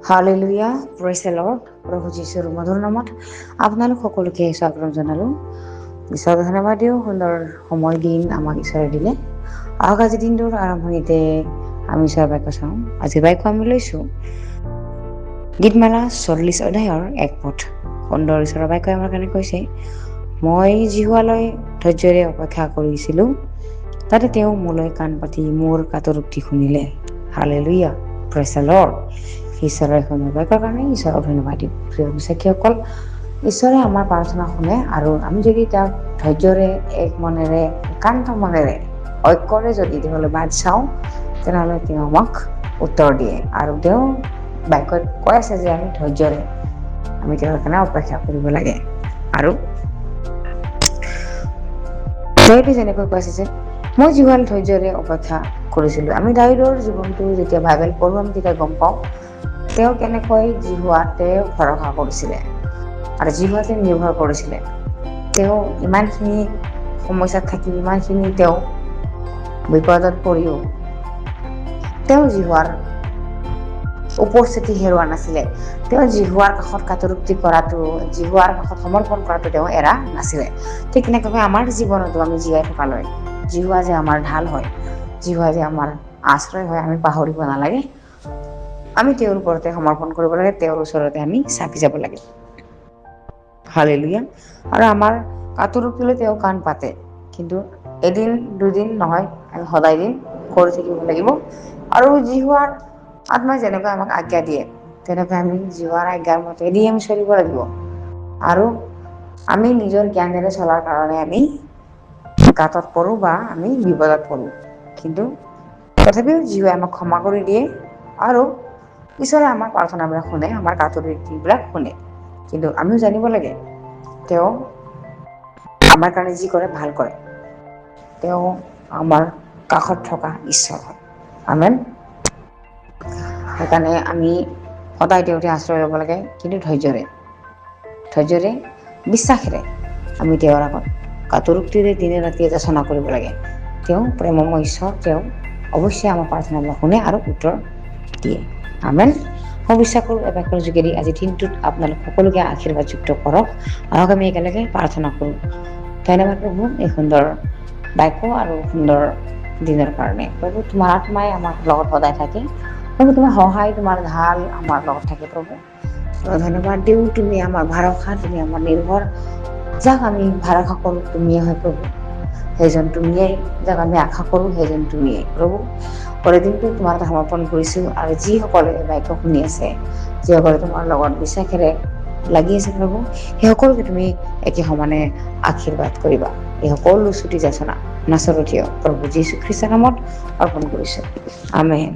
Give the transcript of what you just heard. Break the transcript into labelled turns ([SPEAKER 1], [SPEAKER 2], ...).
[SPEAKER 1] Hallelujah, praise the lord. প্ৰভু যীশুৰ মধুৰ নামত আপোনালোক সকলোকে স্বাগতম জনালোঁ। ঈশ্বৰক ধন্যবাদ দিওঁ, সুন্দৰ সময় দিন আমাক ঈশ্বৰে দিলে। আহক আজি দিনটোৰ আৰম্ভণিতে আমি ঈশ্বৰৰ বাক্য চাওঁ। আজি বাক্য আমি লৈছোঁ গীতমালা 40 অধ্যায়ৰ 1 পদ। সুন্দৰ ঈশ্বৰৰ বাক্যই আমাৰ কাৰণে কৈছে, মই জিহুৱালৈ ধৈৰ্য্যৰে অপেক্ষা কৰিছিলোঁ, তাতে তেওঁ মোলৈ কাণ পাতি মোৰ কাতৰোক্তি শুনিলে। Hallelujah, praise the lord. ঈশ্বৰৰ সুন্দৰ বাক্যৰ কাৰণে ঈশ্বৰক ধন্যবাদ দিওঁ। প্ৰিয় বিশ্বাসীসকল, ঈশ্বৰে আমাৰ প্ৰাৰ্থনা শুনে আৰু আমি যদি তেওঁক ধৈৰ্য্যৰে, এক মনেৰে, একান্ত মনেৰে, ঐক্যৰে যদি তেওঁলৈ বাট চাওঁ, তেনেহ'লে তেওঁ আমাক উত্তৰ দিয়ে। আৰু তেওঁ বাক্যত কৈ আছে যে আমি ধৈৰ্য্যৰে আমি তেওঁৰ কাৰণে অপেক্ষা কৰিব লাগে। আৰু দাৱীদে যেনেকৈ কৈছে যে মই জিহুৱালৈ ধৈৰ্য্যৰে অপেক্ষা কৰিছিলোঁ। আমি দাৱীদৰ জীৱনটো যেতিয়া বাইবেল পঢ়োঁ, আমি তেতিয়া গম পাওঁ তেওঁ কেনেকৈ জিহুৱাতে ভৰসা কৰিছিলে আৰু জিহুৱাতে নিৰ্ভৰ কৰিছিলে। তেওঁ ইমানখিনি সমস্যাত থাকি, ইমানখিনি তেওঁ বিপদত পৰিও তেওঁ জিহুৱাৰ উপস্থিতি হেৰুওৱা নাছিলে। তেওঁ জিহুৱাৰ কাষত কাতৰোক্তি কৰাটো, জিহুৱাৰ কাষত সমৰ্পণ কৰাটো তেওঁ এৰা নাছিলে। ঠিক তেনেকৈ আমাৰ জীৱনতো আমি জীয়াই থকালৈ জিহুৱা যে আমাৰ ঢাল হয়, জিহুৱা যে আমাৰ আশ্ৰয় হয়, আমি পাহৰিব নালাগে। আমি তেওঁৰ ওপৰতে সমৰ্পণ কৰিব লাগে, তেওঁৰ ওচৰতে আমি চাপি যাব লাগে। হালেলুয়া। আৰু আমাৰ কাতৰোক্তিলৈ তেওঁ কাণ পাতে, কিন্তু এদিন দুদিন নহয়, আমি সদায় দিন কৰি থাকিব লাগিব। আৰু জিহুৱাৰ আত্মাই যেনেকৈ আমাক আজ্ঞা দিয়ে, তেনেকৈ আমি জিহুৱাৰ আজ্ঞাৰ মতেদি আমি চলিব লাগিব। আৰু আমি নিজৰ জ্ঞানেৰে চলাৰ কাৰণে আমি গাতত পৰোঁ বা আমি বিপদত পৰোঁ, কিন্তু তথাপিও জিহুৱাই আমাক ক্ষমা কৰি দিয়ে আৰু ঈশ্বৰে আমাৰ প্ৰাৰ্থনাবিলাক শুনে, আমাৰ কাতৰোক্তিবিলাক শুনে। কিন্তু আমিও জানিব লাগে তেওঁ আমাৰ কাৰণে যি কৰে ভাল কৰে। তেওঁ আমাৰ কাষত থকা ঈশ্বৰ হয়। আমেন। সেইকাৰণে আমি সদায় তেওঁতে আশ্ৰয় ল'ব লাগে, কিন্তু ধৈৰ্য্যৰে, বিশ্বাসেৰে আমি তেওঁৰ আগত কাতৰোক্তিৰে দিনে ৰাতিয়ে যাচনা কৰিব লাগে। তেওঁ প্ৰেমময় ঈশ্বৰ, তেওঁ অৱশ্যেই আমাৰ প্ৰাৰ্থনাবিলাক শুনে আৰু উত্তৰ দিয়ে। আমেন। মই বিশ্বাস কৰোঁ এই বাক্যৰ যোগেদি আজি দিনটোত আপোনালোক সকলোকে আশীৰ্বাদযুক্ত কৰক। আহক আমি একেলগে প্ৰাৰ্থনা কৰোঁ। ধন্যবাদ প্ৰভু, এই সুন্দৰ বাক্য আৰু সুন্দৰ দিনৰ কাৰণে। প্ৰভু, তোমাৰ আত্মাই আমাৰ লগত সদায় থাকে। প্ৰভু, তোমাৰ সহায়, তোমাৰ ঢাল আমাৰ লগত থাকে। প্ৰভু, ধন্যবাদ দিওঁ, তুমি আমাৰ ভৰসা, তুমি আমাৰ নিৰ্ভৰ। যাক আমি ভৰসা কৰোঁ তুমিয়ে হয় প্ৰভু, সেইজন তুমিয়েই। যাক আমি আশা কৰোঁ সেইজন তুমিয়েই প্ৰভু। দিনটো তোমাৰ সমৰ্পণ কৰিছোঁ। আৰু যিসকলে এই বাক্য শুনি আছে, যিসকলে তোমাৰ লগত বিশ্বাসেৰে লাগি আছে প্ৰভু, সেই সকলোকে তুমি একে সমানে আশীৰ্বাদ কৰিবা। এই সকলো ছুটি যাচনা নাচৰথীয় প্ৰভু যীশু খ্ৰীষ্টৰ নামত অৰ্পণ কৰিছোঁ। আমেন।